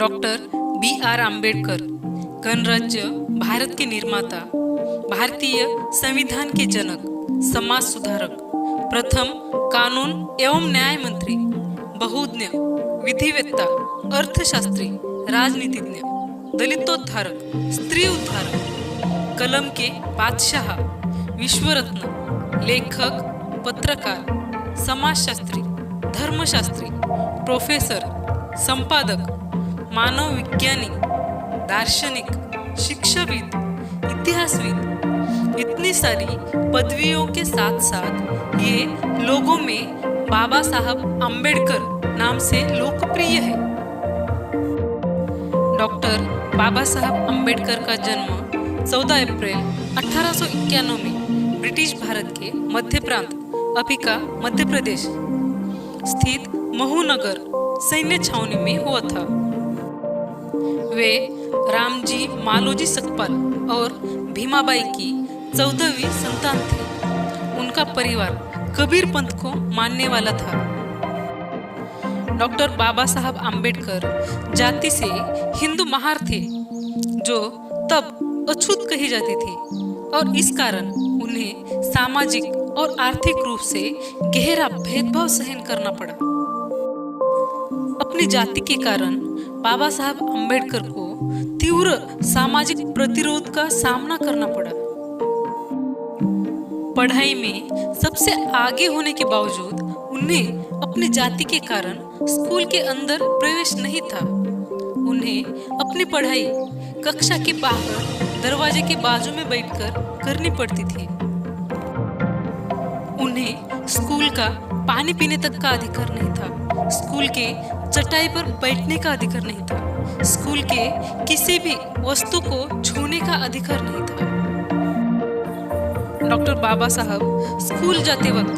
Doctor B.R. Ambedkar गणराज्य भारत के निर्माता, भारतीय संविधान के जनक, समाज सुधारक, प्रथम कानून एवं न्याय मंत्री, बहुज्ञ, विधिवेत्ता, अर्थशास्त्री, राजनीतिज्ञ, दलितोद्धारक, स्त्री उद्धारक, कलम के बादशाह, विश्वरत्न, लेखक, पत्रकार, समाजशास्त्री, धर्मशास्त्री, प्रोफेसर, संपादक, मानव विज्ञानी, दार्शनिक, शिक्षाविद, इतिहासविद, इतनी सारी पदवियों के साथ साथ ये लोगों में बाबा साहब आम्बेडकर नाम से लोकप्रिय है। डॉक्टर बाबा साहब आम्बेडकर का जन्म 14 अप्रैल 1891 में ब्रिटिश भारत के मध्य प्रांत, अभी का मध्य प्रदेश स्थित महू नगर सैन्य छावनी में हुआ था। वे रामजी मालोजी सकपाल और भीमाबाई की 14वीं संतान थे। उनका परिवार कबीर पंथ को मानने वाला था। डॉक्टर बाबा साहब आम्बेडकर जाति से हिंदू महार थे, जो तब अछूत कही जाती थी और इस कारण उन्हें सामाजिक और आर्थिक रूप से गहरा भेदभाव सहन करना पड़ा। अपनी जाति के कारण बाबा साहब आम्बेडकर को तीव्र सामाजिक प्रतिरोध का सामना करना पड़ा। पढ़ाई में सबसे आगे होने के बावजूद उन्हें अपनी जाति के कारण स्कूल के अंदर प्रवेश नहीं था। उन्हें अपनी पढ़ाई कक्षा के बाहर दरवाजे के बाजू में बैठकर करनी पड़ती थी। उन्हें स्कूल का पानी पीने तक का अधिकार नहीं था। स्कूल के चटाई पर बैठने का अधिकार नहीं था। स्कूल के किसी भी वस्तु को छूने का अधिकार नहीं था। डॉक्टर बाबा साहब स्कूल जाते वक्त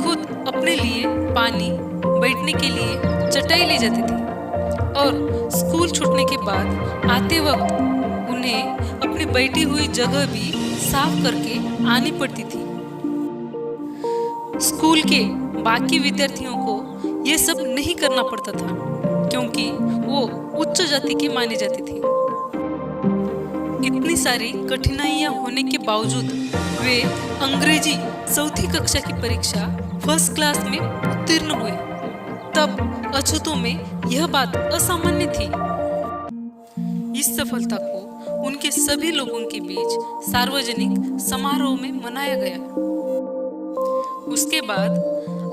खुद अपने लिए पानी, बैठने के लिए चटाई ले जाती थी और स्कूल छूटने के बाद आते वक्त उन्हें अपनी बैठी हुई जगह भी साफ करके आनी पड़ती थी। स्कूल के बाकी विद्यार्थियों को ये सब नहीं करना पड़ता था, क्योंकि वो उच्च जाति की मानी जाती थी। इतनी सारी कठिनाइयां होने के बावजूद वे अंग्रेजी 4वीं कक्षा की परीक्षा फर्स्ट क्लास में उत्तीर्ण हुए। तब अछूतों में यह बात असामान्य थी। इस सफलता को उनके सभी लोगों के बीच सार्वजनिक समारोह में मनाया गया। उसके बाद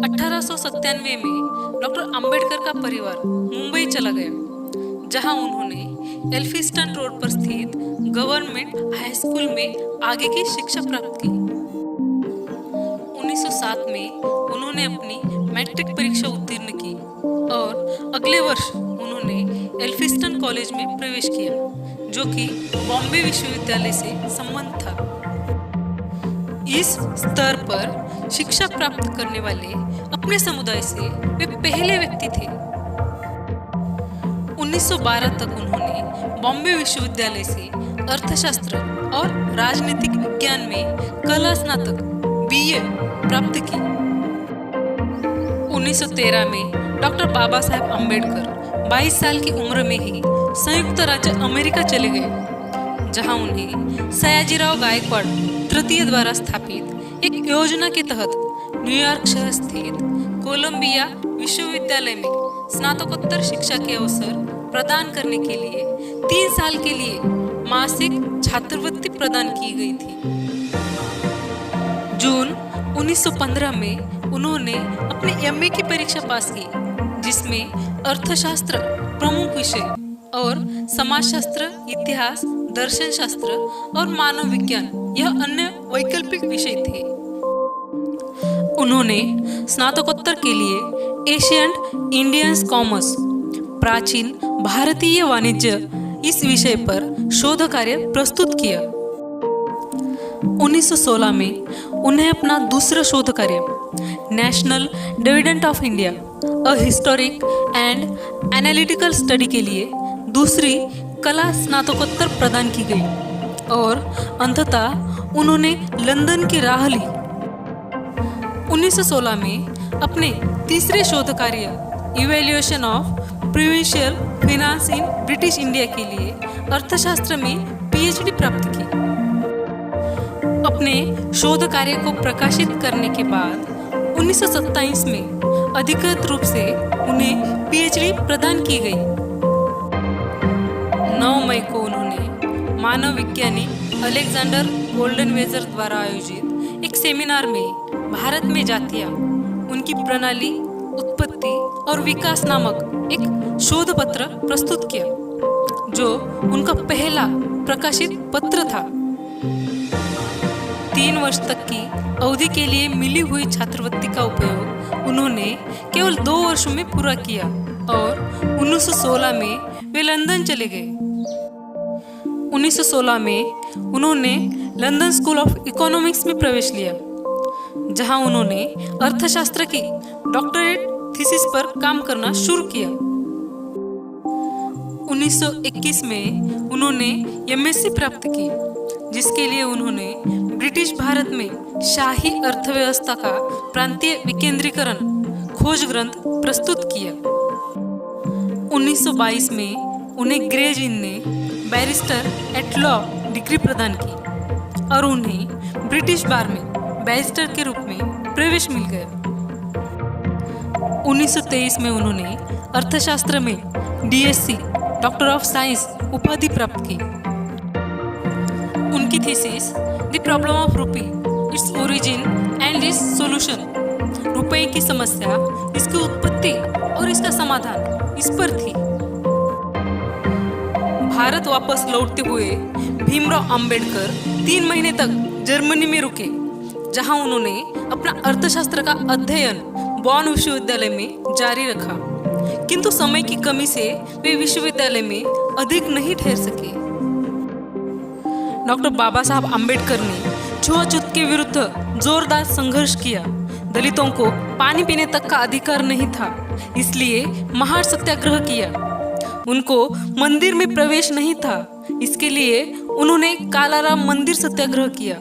1897 में डॉक्टर आम्बेडकर का परिवार मुंबई चला गया, जहां उन्होंने एल्फिंस्टन रोड पर स्थित गवर्नमेंट हाई स्कूल में आगे की शिक्षा प्राप्त की। 1907 में उन्होंने अपनी मैट्रिक परीक्षा उत्तीर्ण की और अगले वर्ष उन्होंने एल्फिंस्टन कॉलेज में प्रवेश किया, जो कि बॉम्बे विश्वविद्यालय से संबद्ध था। इस स्तर पर शिक्षा प्राप्त करने वाले अपने समुदाय से वे पहले व्यक्ति थे। 1912 तक उन्होंने बॉम्बे विश्वविद्यालय से अर्थशास्त्र और राजनीतिक विज्ञान में कला स्नातक BA प्राप्त की। 1913 में डॉक्टर बाबा साहब आम्बेडकर 22 साल की उम्र में ही संयुक्त राज्य अमेरिका चले गए, जहां उन्हें सयाजीराव गायकवाड़ तृतीय द्वारा स्थापित एक योजना के तहत न्यूयॉर्क शहर स्थित कोलंबिया विश्वविद्यालय में स्नातकोत्तर शिक्षा के अवसर प्रदान करने के लिए 3 साल के लिए मासिक छात्रवृत्ति प्रदान की गई थी। जून 1915 में उन्होंने अपने MA की परीक्षा पास की, जिसमें अर्थशास्त्र प्रमुख विषय और समाजशास्त्र, इतिहास, दर्शन शास्त्र और मानव विज्ञान यह अन्य वैकल्पिक विषय थे। उन्होंने स्नातकोत्तर के लिए एशियंट इंडियंस कॉमर्स, प्राचीन भारतीय वाणिज्य, इस विषय पर शोध कार्य प्रस्तुत किया। 1916 में उन्हें अपना दूसरा शोध कार्य national dividend of India, a historic and analytical study के लिए दूसरी कला स्नातकोत्तर प्रदान की गई और अंततः उन्होंने लंदन की राह ली। 1916 में अपने तीसरे शोध कार्य evaluation of provincial finance in British India के लिए अर्थशास्त्र में पीएचडी प्राप्त की। अपने शोध कार्य को प्रकाशित करने के बाद 1927 में अधिकृत रूप से उन्हें पीएचडी प्रदान की गई। 9 मई को उन्होंने मानव विज्ञानी अलेक्जेंडर गोल्डनवेजर द्वारा आयोजित एक सेमिनार में भारत में जातियां, उनकी प्रणाली, उत्पत्ति और विकास नामक एक शोध पत्र प्रस्तुत किया, जो उनका पहला प्रकाशित पत्र था। 3 वर्ष तक की अवधि के लिए मिली हुई छात्रवृत्ति का उपयोग उन्होंने केवल 2 वर्षों में पूरा किया और 1916 में वे लंदन चले गए। 1916 में उन्होंने लंदन स्कूल ऑफ इकोनॉमिक्स में प्रवेश लिया, जहां उन्होंने अर्थशास्त्र की डॉक्टरेट थीसिस पर काम करना शुरू किया। 1921 में उन्होंने एमएससी प्राप्त की, जिसके लिए उन्होंने ब्रिटिश भारत में शाही अर्थव्यवस्था का प्रांतीय विकेंद्रीकरण खोज ग्रंथ प्रस्तुत किया। 1922 में उन्हें ग्रे जिन ने बैरिस्टर एट लॉ डिग्री प्रदान की और उन्हें ब्रिटिश बार में बैरिस्टर के रूप में प्रवेश मिल गया। 1923 में उन्होंने अर्थशास्त्र में डीएससी डॉक्टर ऑफ साइंस उपाधि प्राप्त की। उनकी थीसिस द प्रॉब्लम ऑफ रूपी, its origin and it's solution, रुपये की समस्या, इसकी उत्पत्ति और इसका समाधान, इस पर थी। भारत वापस लौटते हुए भीमराव अंबेडकर 3 महीने तक जर्मनी में रुके, जहां उन्होंने अपना अर्थशास्त्र का अध्ययन बॉन विश्वविद्यालय में जारी रखा, किंतु समय की कमी से वे विश्वविद्यालय में अधिक नहीं ठहर सके। डॉक्टर बाबा साहब अम्बेडकर ने छुआछूत के विरुद्ध जोरदार संघर्ष किया। दलितों को पानी पीने तक का अधिकार नहीं था, इसलिए महार सत्याग्रह किया। उनको मंदिर में प्रवेश नहीं था, इसके लिए उन्होंने कालाराम मंदिर सत्याग्रह किया।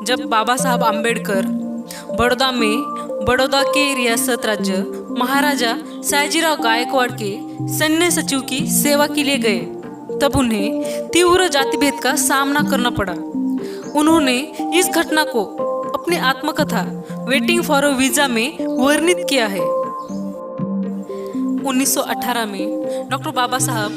जब बाबा साहब अम्बेडकर बड़ौदा में बड़ौदा के रियासत राज्य महाराजा सयाजीराव गायकवाड़ के सैन्य सचिव की सेवा के लिए गए, तब उन्हें तीव्र जातिभेद का सामना करना पड़ा। उन्होंने इस घटना को अपनी आत्मकथा वेटिंग फॉर अ वीजा में वर्णित किया है। 1918 में डॉक्टर बाबा साहब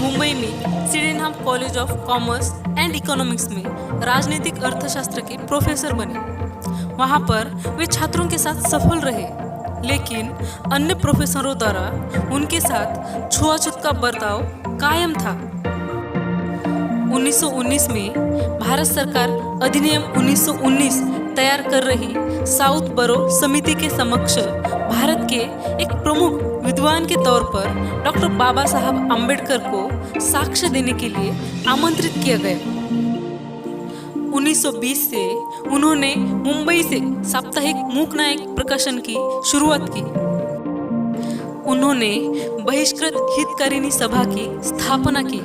मुंबई में Sydenham college of commerce and economics में राजनीतिक अर्थशास्त्र के प्रोफेसर बने। वहां पर वे छात्रों के साथ सफल रहे, लेकिन अन्य प्रोफेसरों द्वारा उनके साथ छुआछूत का बर्ताव कायम था। 1919 में भारत सरकार अधिनियम 1919 तैयार कर रही साउथ बरो समिति के समक्ष भारत के एक प्रमुख विद्वान के तौर पर डॉक्टर बाबा साहब अम्बेडकर को साक्ष्य देने के लिए आमंत्रित किया गया। 1920 से उन्होंने मुंबई से साप्ताहिक मूकनायक प्रकाशन की शुरुआत की। उन्होंने बहिष्कृत हितकारिणी सभा की स्थापना की,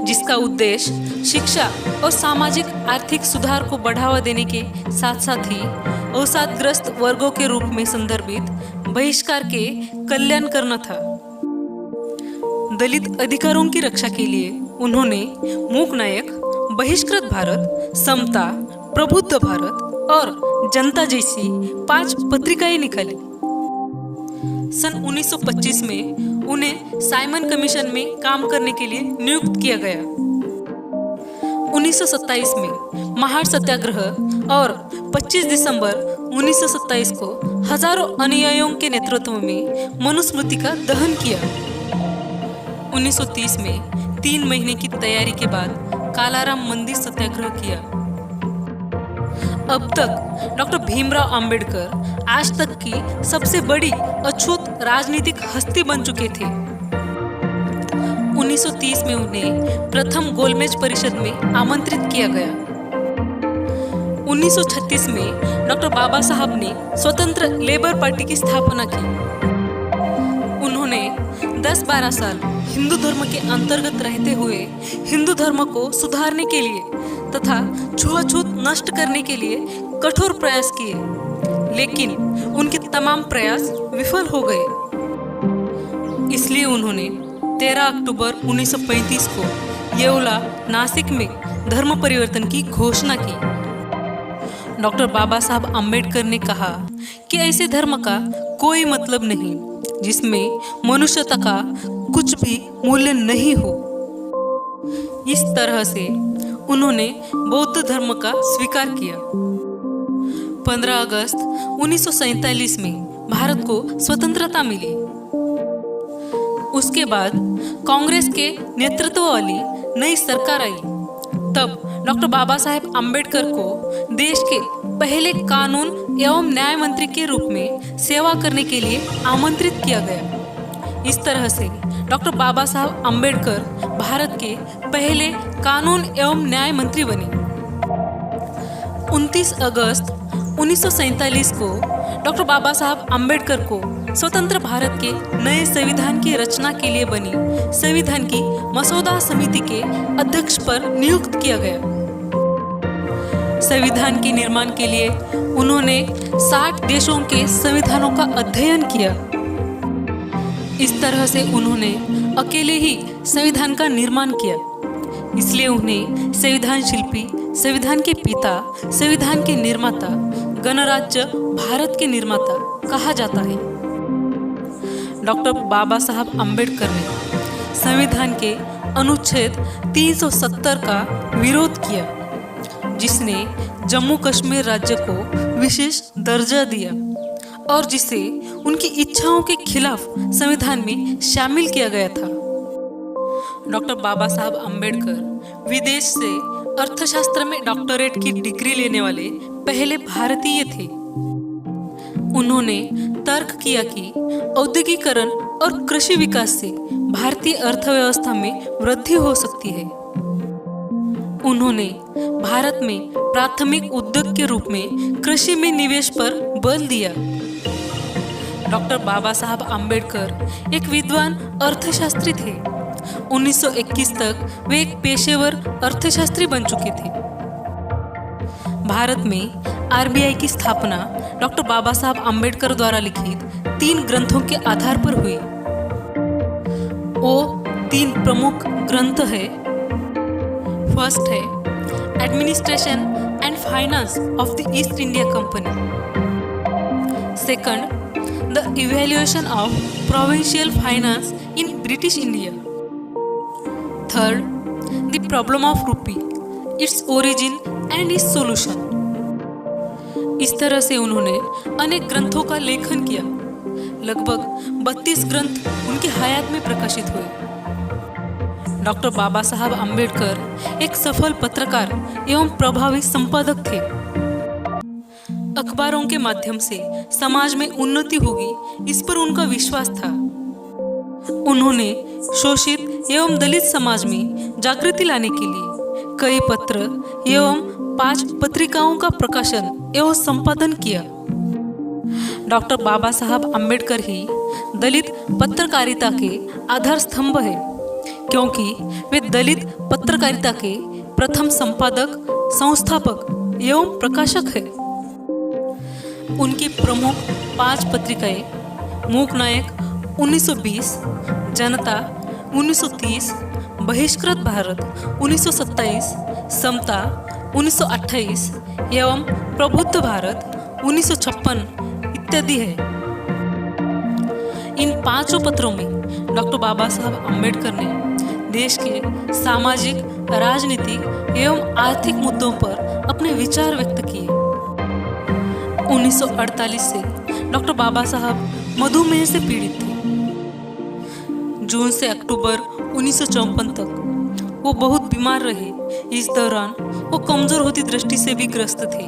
जिसका उद्देश्य शिक्षा और सामाजिक आर्थिक सुधार को बढ़ावा देने के साथ साथ ही अवसादग्रस्त वर्गों के रूप में संदर्भित बहिष्कार के कल्याण करना था। दलित अधिकारों की रक्षा के लिए उन्होंने मूकनायक, बहिष्कृत भारत, समता, प्रबुद्ध भारत और जनता जैसी 5 पत्रिकाएं निकाली। सन 1925 में उन्हें साइमन कमीशन में काम करने के लिए नियुक्त किया गया। 1927 में महार सत्याग्रह और 25 दिसंबर 1927 को हजारों अनुयायियों के नेतृत्व में मनुस्मृति का दहन किया। 1930 में 3 महीने की तैयारी के बाद कालाराम मंदिर सत्याग्रह किया। अब तक डॉक्टर भीमराव अंबेडकर आज तक की सबसे बड़ी अछूत राजनीतिक हस्ती बन चुके थे। 1930 में उन्हें प्रथम गोलमेज परिषद में आमंत्रित किया गया। 1936 में डॉक्टर बाबा साहब ने स्वतंत्र लेबर पार्टी की स्थापना की। उन्होंने 10-12 साल हिंदू धर्म के अंतर्गत रहते हुए हिंदू धर्म को सुधारने के लिए तथा छुआछूत नष्ट करने के लिए कठोर प्रयास किए, लेकिन उनके तमाम प्रयास विफल हो गए। इसलिए उन्होंने 13 अक्टूबर 1935 को येवला, नासिक में धर्म परिवर्तन की घोषणा की। डॉक्टर बाबा साहब अम्बेडकर ने कहा कि ऐसे धर्म का कोई मतलब नहीं जिसमें मनुष्यता का कुछ भी मूल्य नहीं हो। इस तरह से उन्होंने बौद्ध धर्म का स्वीकार किया। 15 अगस्त 1947 में भारत को स्वतंत्रता मिली। उसके बाद कांग्रेस के नेतृत्व वाली नई सरकार आई। तब डॉक्टर बाबा साहेब अम्बेडकर को देश के पहले कानून एवं न्याय मंत्री के रूप में सेवा करने के लिए आमंत्रित किया गया। इस तरह से डॉक्टर बाबा साहब अम्बेडकर भारत के पहले कानून एवं न्याय मंत्री बने। 29 अगस्त 1947 को डॉक्टर बाबा साहब अम्बेडकर को स्वतंत्र भारत के नए संविधान की रचना के लिए बनी संविधान की मसौदा समिति के अध्यक्ष पर नियुक्त किया गया। संविधान के निर्माण के लिए उन्होंने 60 देशों के संविधानों का अध्ययन किया। इस तरह से उन्होंने अकेले ही संविधान का निर्माण किया। इसलिए उन्हें संविधान शिल्पी, संविधान के पिता, संविधान के निर्माता, गणराज्य भारत के निर्माता कहा जाता है। डॉक्टर बाबा साहब अम्बेडकर ने संविधान के अनुच्छेद 370 का विरोध किया, जिसने जम्मू कश्मीर राज्य को विशेष दर्जा दिया और जिसे उनकी इच्छाओं के खिलाफ संविधान में शामिल किया गया था। डॉक्टर बाबा साहब अम्बेडकर विदेश से अर्थशास्त्र में डॉक्टरेट की डिग्री लेने वाले पहले भारतीय थे। उन्होंने तर्क किया कि औद्योगिकरण और कृषि विकास से भारतीय अर्थव्यवस्था में वृद्धि हो सकती है। उन्होंने भारत में प्राथमिक उद्योग के रूप में कृषि में निवेश पर बल दिया। डॉक्टर बाबा साहब अम्बेडकर एक विद्वान अर्थशास्त्री थे। 1921 तक वे एक पेशेवर अर्थशास्त्री बन चुके थे। भारत में आरबीआई की स्थापना डॉक्टर बाबा साहब अम्बेडकर द्वारा लिखित 3 ग्रंथों के आधार पर हुई। वो 3 प्रमुख ग्रंथ है। फर्स्ट है administration and finance of the east India company. Second, the evaluation of provincial finance in British India. Third, the problem of रूपी, its origin and it's solution. इस तरह से उन्होंने अनेक ग्रंथों का लेखन किया। लगभग 32 ग्रंथ उनकी हयात में प्रकाशित हुए। डॉक्टर बाबा साहब अम्बेडकर एक सफल पत्रकार एवं प्रभावी संपादक थे। अखबारों के माध्यम से समाज में उन्नति होगी, इस पर उनका विश्वास था। उन्होंने शोषित एवं दलित समाज में जागृति लाने के लिए कई पत्र एवं 5 पत्रिकाओं का प्रकाशन एवं संपादन किया। डॉक्टर बाबा साहब अम्बेडकर ही दलित पत्रकारिता के आधार स्तंभ है, क्योंकि वे दलित पत्रकारिता के प्रथम संपादक, संस्थापक एवं प्रकाशक है। उनकी प्रमुख 5 पत्रिकाएं मूक नायक 1920, जनता 1930, बहिष्कृत भारत 1927, समता 1928 एवं प्रबुद्ध भारत 1956 इत्यादि है। इन 5 पत्रों में डॉक्टर बाबा साहब अम्बेडकर ने देश के सामाजिक, राजनीतिक एवं आर्थिक मुद्दों पर अपने विचार व्यक्त किए। 1948 से डॉक्टर बाबा साहब मधुमेह से पीड़ित थे। जून से अक्टूबर 1954 तक वो बहुत बीमार रहे। इस दौरान वो कमजोर होती दृष्टि से भी ग्रस्त थे।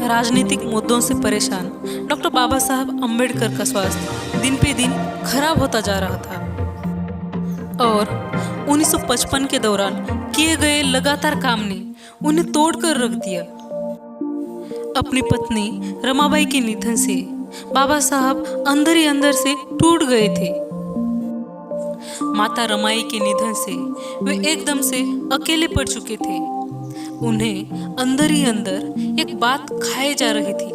राजनीतिक मुद्दों से परेशान डॉक्टर बाबा साहब अम्बेडकर का स्वास्थ्य दिन पे दिन खराब होता जा रहा था और 1955 के दौरान किए गए लगातार काम ने उन्हें तोड़कर रख दिया। अपनी पत्नी रमाबाई के निधन से बाबा साहब अंदर ही अंदर से टूट गए थे। माता रमाई के निधन से वे एकदम से अकेले पड़ चुके थे। उन्हें अंदर ही अंदर एक बात खाए जा रही थी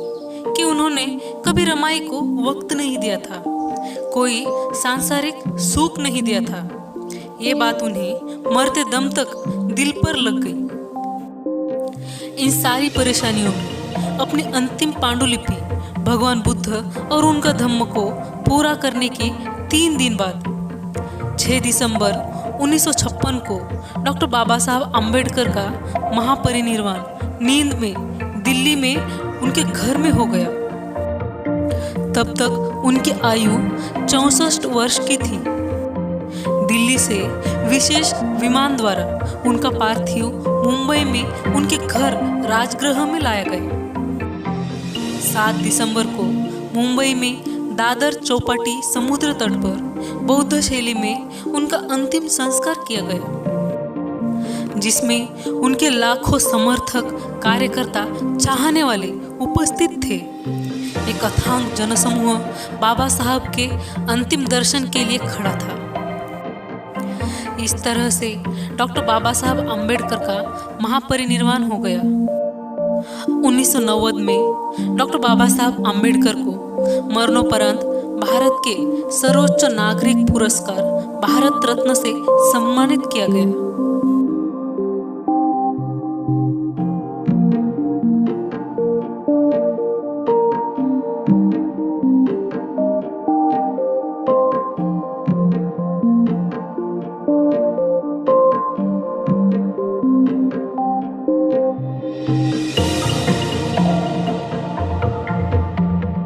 कि उन्होंने कभी रमाई को वक्त नहीं दिया था, कोई सांसारिक सुख नहीं दिया था। ये बात उन्हें मरते दम तक दिल पर लग गई। इन सारी परेशानियों में अपनी अंतिम पांडुलिपि भगवान बुद्ध और उनका धम्म को पूरा करने के 3 दिन बाद 6 दिसंबर 1956 को डॉक्टर बाबा साहब आम्बेडकर का महापरिनिर्वाण नींद में दिल्ली में उनके घर में हो गया। तब तक उनकी आयु 64 वर्ष की थी। दिल्ली से विशेष विमान द्वारा उनका पार्थिव मुंबई में उनके घर राजगृह में लाया गया। 7 दिसंबर को मुंबई में दादर चौपाटी समुद्र तट पर बौद्ध शैली में उनका अंतिम संस्कार किया गया, जिसमें उनके लाखों समर्थक, कार्यकर्ता, चाहने वाले उपस्थित थे। एक अथांग जनसमूह बाबा साहब के अंतिम दर्शन के लिए खड़ा था। इस तरह से डॉक्टर बाबा साहब आम्बेडकर का महापरिनिर्वाण हो गया। 1990 में डॉक्टर बाबा साहब आम्बेडकर को मरणोपरांत भारत के सर्वोच्च नागरिक पुरस्कार भारत रत्न से सम्मानित किया गया।